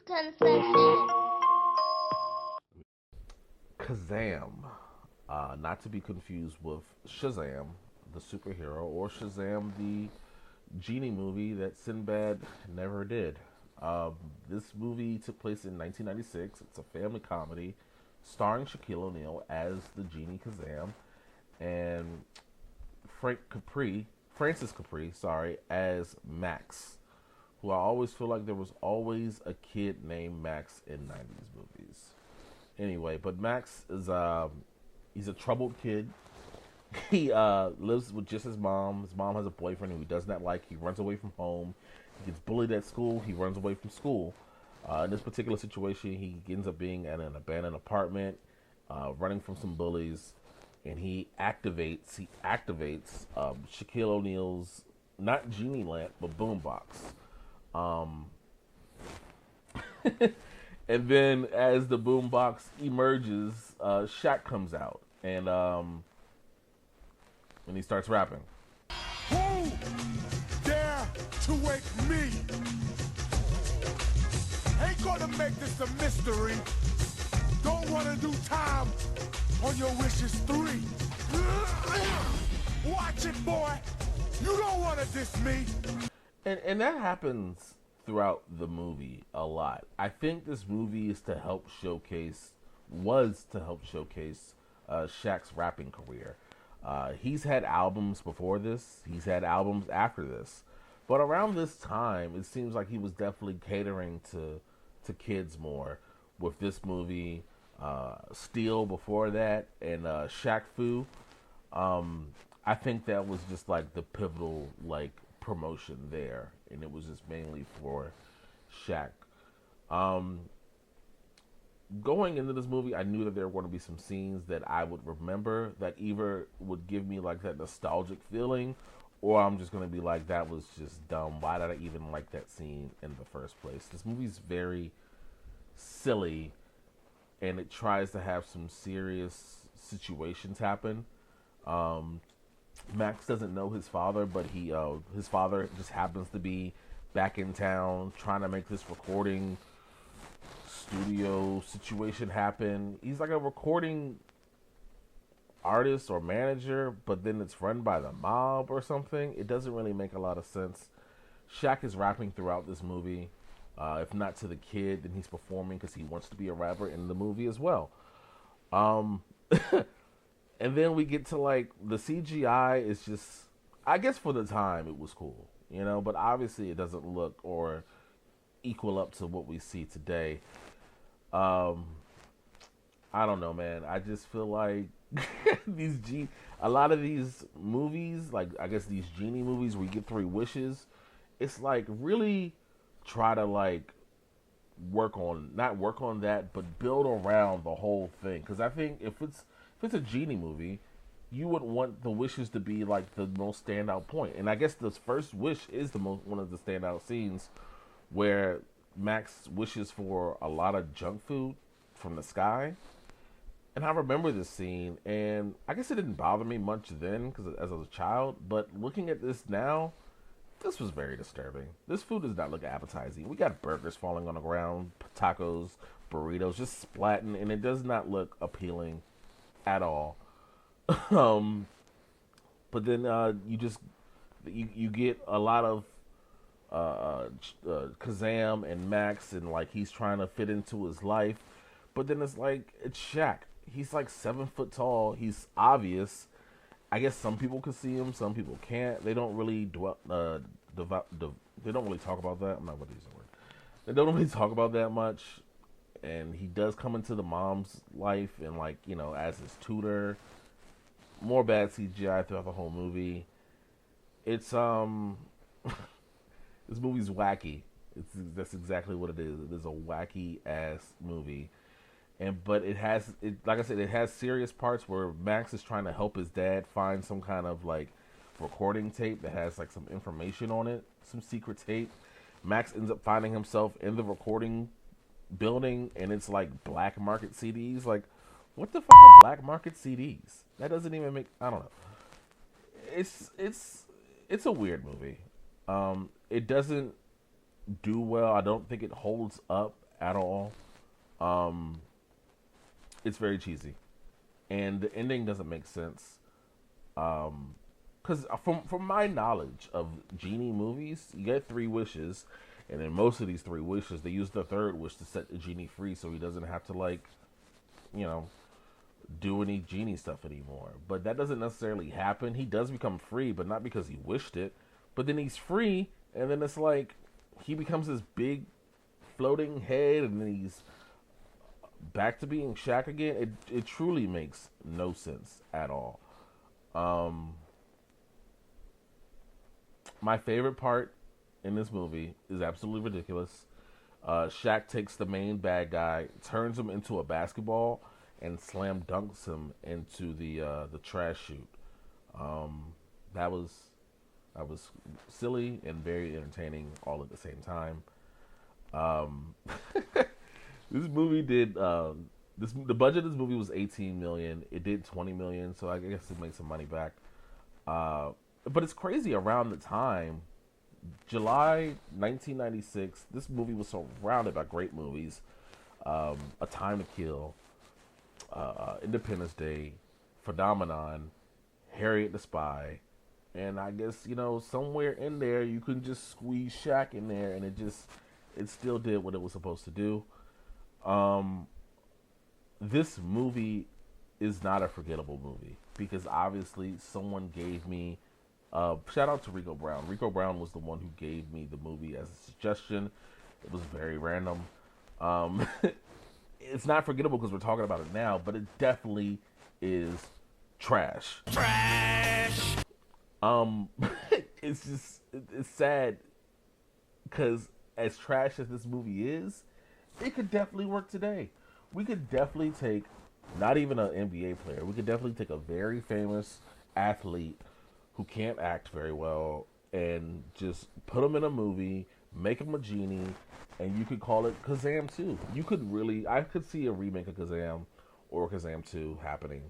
Concessions. Kazaam, not to be confused with Shazam, the superhero, or Shazam, the genie movie that Sinbad never did. Um, this movie took place in 1996. It's a family comedy starring Shaquille O'Neal as the genie Kazam and Frank Capri, Francis Capri, sorry, as Max, who I always feel like there was always a kid named Max in 90s movies. Anyway, but Max is he's a troubled kid. He lives with just his mom. His mom has a boyfriend who he does not like. He runs away from home. He gets bullied at school. He runs away from school. In this particular situation, he ends up being at an abandoned apartment, running from some bullies, and he activates Shaquille O'Neal's not genie lamp but boombox. Um, and then as the boombox emerges, Shaq comes out and he starts rapping. Who dare to wake me? Ain't gonna make this a mystery. Don't wanna do time on your wishes 3. Watch it, boy. You don't wanna diss me. And that happens throughout the movie a lot. I think this movie was to help showcase Shaq's rapping career. He's had albums before this. He's had albums after this. But around this time, it seems like he was definitely catering to kids more with this movie. Steel before that, and Shaq Fu. I think that was just like the pivotal like promotion there, and it was just mainly for Shaq. Um, Going into this movie, I knew that there were going to be some scenes that I would remember that either would give me like that nostalgic feeling, or I'm just going to be like, that was just dumb. Why did I even like that scene in the first place? This movie's very silly, and it tries to have some serious situations happen. Um, Max doesn't know his father, but his father just happens to be back in town trying to make this recording studio situation happen. He's like a recording artist or manager, but then it's run by the mob or something. It doesn't really make a lot of sense. Shaq is rapping throughout this movie. If not to the kid, then he's performing because he wants to be a rapper in the movie as well. Um, and then we get to like the CGI is just, I guess for the time it was cool, but obviously it doesn't look or equal up to what we see today. Um, I don't know, man. I just feel like a lot of these movies, like I guess these genie movies where you get 3 wishes, it's like really try to like not work on that, but build around the whole thing. Because I think if it's a genie movie, you would want the wishes to be like the most standout point. And I guess this first wish is the most one of the standout scenes where Max wishes for a lot of junk food from the sky. And I remember this scene, and I guess it didn't bother me much then because as I was a child. But looking at this now, this was very disturbing. This food does not look appetizing. We got burgers falling on the ground, tacos, burritos, just splatting, and it does not look appealing at all. um, but then you get a lot of Kazam and Max, and like he's trying to fit into his life, but then it's Shaq. He's like 7 foot tall. He's obvious. I guess some people can see him, some people can't. They don't really they don't really talk about that. I'm not going to use that word. They don't really talk about that much. And he does come into the mom's life and as his tutor. More bad CGI throughout the whole movie. It's this movie's wacky. That's exactly what it is. It is a wacky ass movie. But like I said, it has serious parts where Max is trying to help his dad find some kind of like recording tape that has like some information on it, some secret tape. Max ends up finding himself in the recording building, and it's like black market CDs. Like, what the fuck are black market CDs? That doesn't even make. I don't know. It's a weird movie. It doesn't do well. I don't think it holds up at all. Um, it's very cheesy, and the ending doesn't make sense. Because from my knowledge of genie movies, you get three wishes, and in most of these three wishes, they use the third wish to set the genie free, so he doesn't have to like, you know, do any genie stuff anymore. But that doesn't necessarily happen. He does become free, but not because he wished it. But then he's free, and then it's like he becomes this big floating head, and then he's back to being Shaq again. It truly makes no sense at all. Um, my favorite part in this movie is absolutely ridiculous. Shaq takes the main bad guy, turns him into a basketball, and slam dunks him into the trash chute. Um, that was that was silly and very entertaining all at the same time. Um, this movie did the budget of this movie was 18 million. It did 20 million, so I guess it made some money back. Uh, but it's crazy around the time July 1996. This movie was surrounded by great movies. A Time to Kill, Independence Day, Phenomenon, Harriet the Spy, and I guess somewhere in there you can just squeeze Shaq in there, and it still did what it was supposed to do. Um, this movie is not a forgettable movie because obviously someone gave me. Shout out to Rico Brown. Rico Brown was the one who gave me the movie as a suggestion. It was very random. Um, it's not forgettable because we're talking about it now, but it definitely is trash. Trash. Um, it's sad because as trash as this movie is, it could definitely work today. We could definitely take not even an NBA player. We could definitely take a very famous athlete who can't act very well and just put him in a movie, make him a genie, and you could call it Kazaam 2. I could see a remake of Kazaam or Kazaam 2 happening,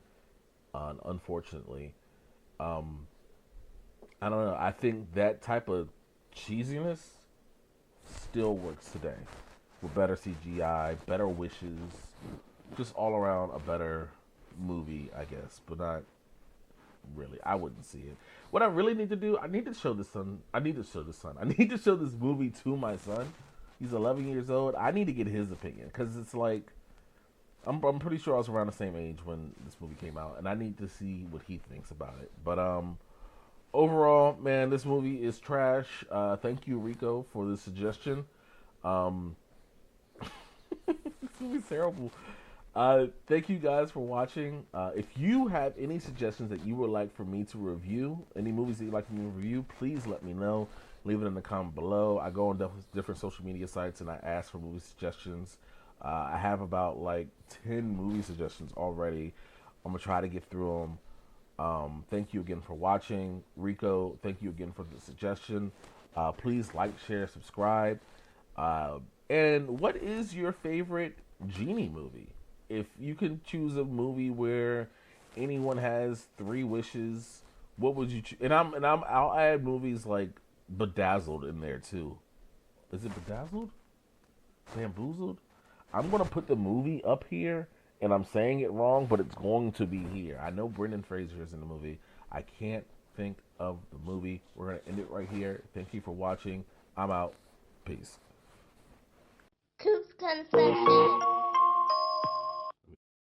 unfortunately. Um, I don't know. I think that type of cheesiness still works today with better CGI, better wishes, just all around a better movie, I guess, but not really. I wouldn't see it. What I really need to do, I need to show this son. I need to show this son. I need to show this movie to my son. He's 11 years old. I need to get his opinion because it's like I'm pretty sure I was around the same age when this movie came out, and I need to see what he thinks about it. But overall, man, this movie is trash. Thank you, Rico, for the suggestion. Um, this movie's terrible. Thank you guys for watching. If you have any suggestions that you would like for me to review, any movies that you'd like me to review, please let me know. Leave it in the comment below. I go on different social media sites and I ask for movie suggestions. I have about like 10 movie suggestions already. I'm going to try to get through them. Thank you again for watching. Rico, thank you again for the suggestion. Please like, share, subscribe. And what is your favorite Genie movie? If you can choose a movie where anyone has three wishes, what would you choose? I'll add movies like Bedazzled in there too. Is it Bedazzled? Bamboozled? I'm gonna put the movie up here, and I'm saying it wrong, but it's going to be here. I know Brendan Fraser is in the movie. I can't think of the movie. We're gonna end it right here. Thank you for watching. I'm out. Peace. Coops Concessions.